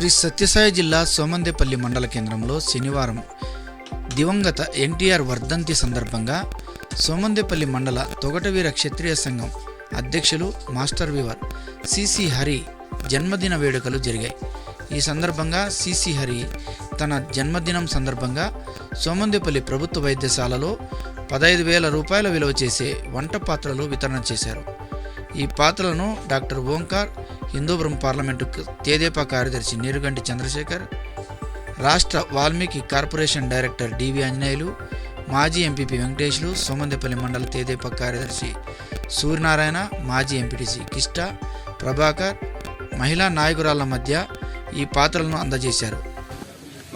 శ్రీ సత్యసాయి జిల్లా సోమందేపల్లి మండల కేంద్రంలో శనివారం దివంగత ఎన్టీఆర్ వర్ధంతి సందర్భంగా సోమందేపల్లి మండల తొగటవీర క్షత్రియ సంఘం అధ్యక్షులు మాస్టర్ వీవర్ సిసి హరి జన్మదిన వేడుకలు జరిగాయి. ఈ సందర్భంగా సిసి హరి తన జన్మదినం సందర్భంగా సోమందేపల్లి ప్రభుత్వ వైద్యశాలలో 15,000 రూపాయల విలువ చేసే వంట పాత్రలు వితరణ చేశారు. ఈ పాత్రలను డాక్టర్ ఓంకార్, హిందూపురం పార్లమెంటు తేదేపా కార్యదర్శి నీరుగంటి చంద్రశేఖర్, రాష్ట్ర వాల్మీకి కార్పొరేషన్ డైరెక్టర్ డివి ఆంజనేయులు, మాజీ ఎంపీపీ వెంకటేశ్లు, సోమందేపల్లి మండల తేదేపా కార్యదర్శి సూర్యనారాయణ, మాజీ ఎంపీటీసీ కిష్ట, ప్రభాకర్, మహిళా నాయకురాళ్ల మధ్య ఈ పాత్రలను అందజేశారు.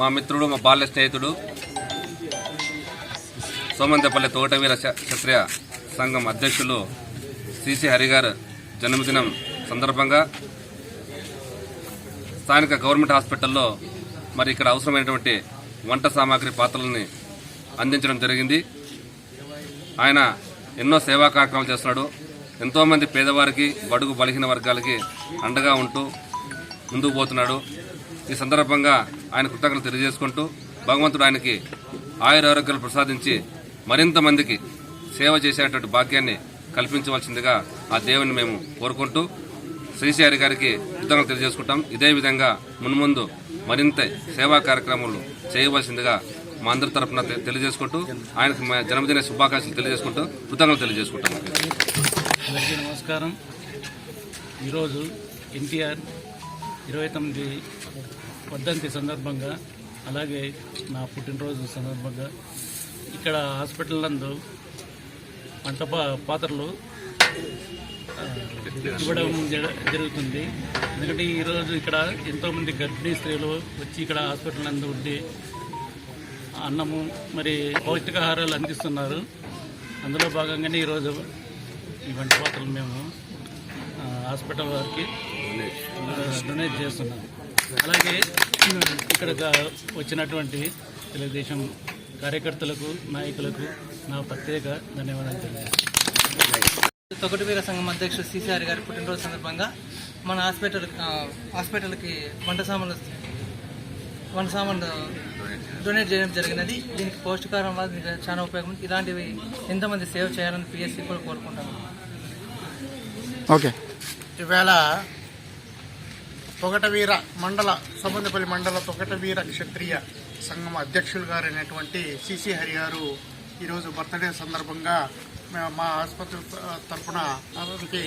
మా మిత్రుడు, మా బాల్య స్నేహితుడు, సోమందేపల్లి తోటవీర క్షత్రియ సంఘం అధ్యక్షులు సిసి హరి గారు జన్మదినం సందర్భంగా స్థానిక గవర్నమెంట్ హాస్పిటల్లో మరి ఇక్కడ అవసరమైనటువంటి వంట సామాగ్రి పాత్రలని అందించడం జరిగింది. ఆయన ఎన్నో సేవా కార్యక్రమాలు చేస్తున్నాడు. ఎంతోమంది పేదవారికి, బడుగు బలహీన వర్గాలకి అండగా ఉంటూ ముందుకు పోతున్నాడు. ఈ సందర్భంగా ఆయన కృతజ్ఞతలు తెలియజేసుకుంటూ భగవంతుడు ఆయనకి ఆయురారోగ్యాలు ప్రసాదించి మరింత మందికి సేవ చేసేటువంటి భాగ్యాన్ని కల్పించవలసిందిగా ఆ దేవుని మేము కోరుకుంటూ శ్రీశ్రీ హరి గారికి కృతజ్ఞతలు తెలియజేసుకుంటాం. ఇదే విధంగా మున్ముందు మరింత సేవా కార్యక్రమాలు చేయవలసిందిగా మా అందరి తరఫున తెలియజేసుకుంటూ ఆయనకు మా జన్మదిన శుభాకాంక్షలు తెలియజేసుకుంటూ కృతజ్ఞతలు తెలియజేసుకుంటాం. అందరికీ నమస్కారం. ఈరోజు ఎన్టీఆర్ 29 వర్ధంతి సందర్భంగా, అలాగే నా పుట్టినరోజు సందర్భంగా ఇక్కడ హాస్పిటల్ నందు వంట పాత్రలు ఇవ్వడం జరుగుతుంది. ఎందుకంటే ఈరోజు ఇక్కడ ఎంతోమంది గర్భిణీ స్త్రీలు వచ్చి ఇక్కడ హాస్పిటల్ నందు ఉండి అన్నము మరి పౌష్టికాహారాలు అందిస్తున్నారు. అందులో భాగంగానే ఈరోజు ఈ వంట పాత్రలు మేము హాస్పిటల్ వారికి డొనేట్ చేస్తున్నాం. అలాగే ఇక్కడ వచ్చినటువంటి తెలుగుదేశం కార్యకర్తలకు, నాయకులకు నా ప్రత్యేక ధన్యవాదాలు తెలియజేస్తున్నాను. తొగటవీర సంఘం అధ్యక్షుడు సిసి హరి గారి పుట్టినరోజు సందర్భంగా మన హాస్పిటల్కి వంట సామాన్లు డొనేట్ చేయడం జరిగినది. దీనికి పౌష్టికాహారం వల్ల చాలా ఉపయోగం. ఇలాంటివి ఎంతమంది సేవ్ చేయాలని పిఎస్సి కూడా కోరుకుంటాను. ఓకే. ఈవేళ తొగటవీర మండల సోమందేపల్లి మండల తొగటవీర క్షత్రియ సంఘం అధ్యక్షులు గారైనటువంటి సిసి హరి గారు ఈరోజు బర్త్డే సందర్భంగా మా ఆసుపత్రి తరఫున అతనికి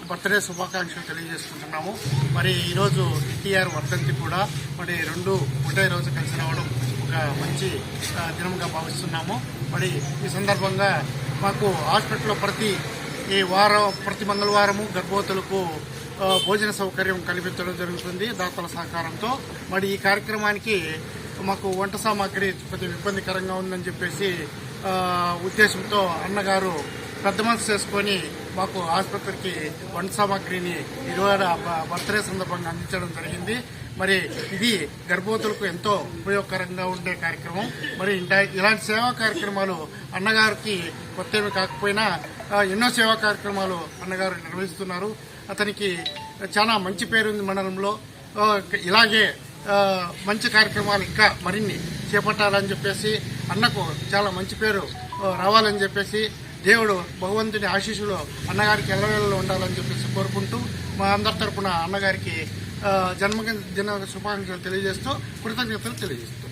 బర్త్డే శుభాకాంక్షలు తెలియజేసుకుంటున్నాము. మరి ఈరోజు ఎన్టీఆర్ వర్ధంతి కూడా మరి రెండు ఒకటే రోజు కలిసి రావడం ఒక మంచి దినంగా భావిస్తున్నాము. మరి ఈ సందర్భంగా మాకు హాస్పిటల్లో ప్రతి మంగళవారము గర్భవతులకు భోజన సౌకర్యం కల్పించడం జరుగుతుంది దాతల సహకారంతో. మరి ఈ కార్యక్రమానికి మాకు వంట సామాగ్రి కొద్దిగా ఇబ్బందికరంగా ఉందని చెప్పేసి ఉద్దేశంతో అన్నగారు పెద్ద మనసు చేసుకొని మాకు ఆసుపత్రికి వంట సామాగ్రిని ఈరోజు బర్త్డే సందర్భంగా అందించడం జరిగింది. మరి ఇది గర్భవతులకు ఎంతో ఉపయోగకరంగా ఉండే కార్యక్రమం. మరి ఇలాంటి సేవా కార్యక్రమాలు అన్నగారికి కొత్తవి కాకపోయినా ఎన్నో సేవా కార్యక్రమాలు అన్నగారు నిర్వహిస్తున్నారు. అతనికి చాలా మంచి పేరుంది మండలంలో. ఇలాగే మంచి కార్యక్రమాలు ఇంకా మరిన్ని చేపట్టాలని చెప్పేసి, అన్నకు చాలా మంచి పేరు రావాలని చెప్పేసి, దేవుడు భగవంతుని ఆశీస్సులు అన్నగారికి ఎల్లవేళలో ఉండాలని చెప్పేసి కోరుకుంటూ మా అందరి తరపున అన్నగారికి జన్మదిన శుభాకాంక్షలు తెలియజేస్తూ కృతజ్ఞతలు తెలియజేస్తాం.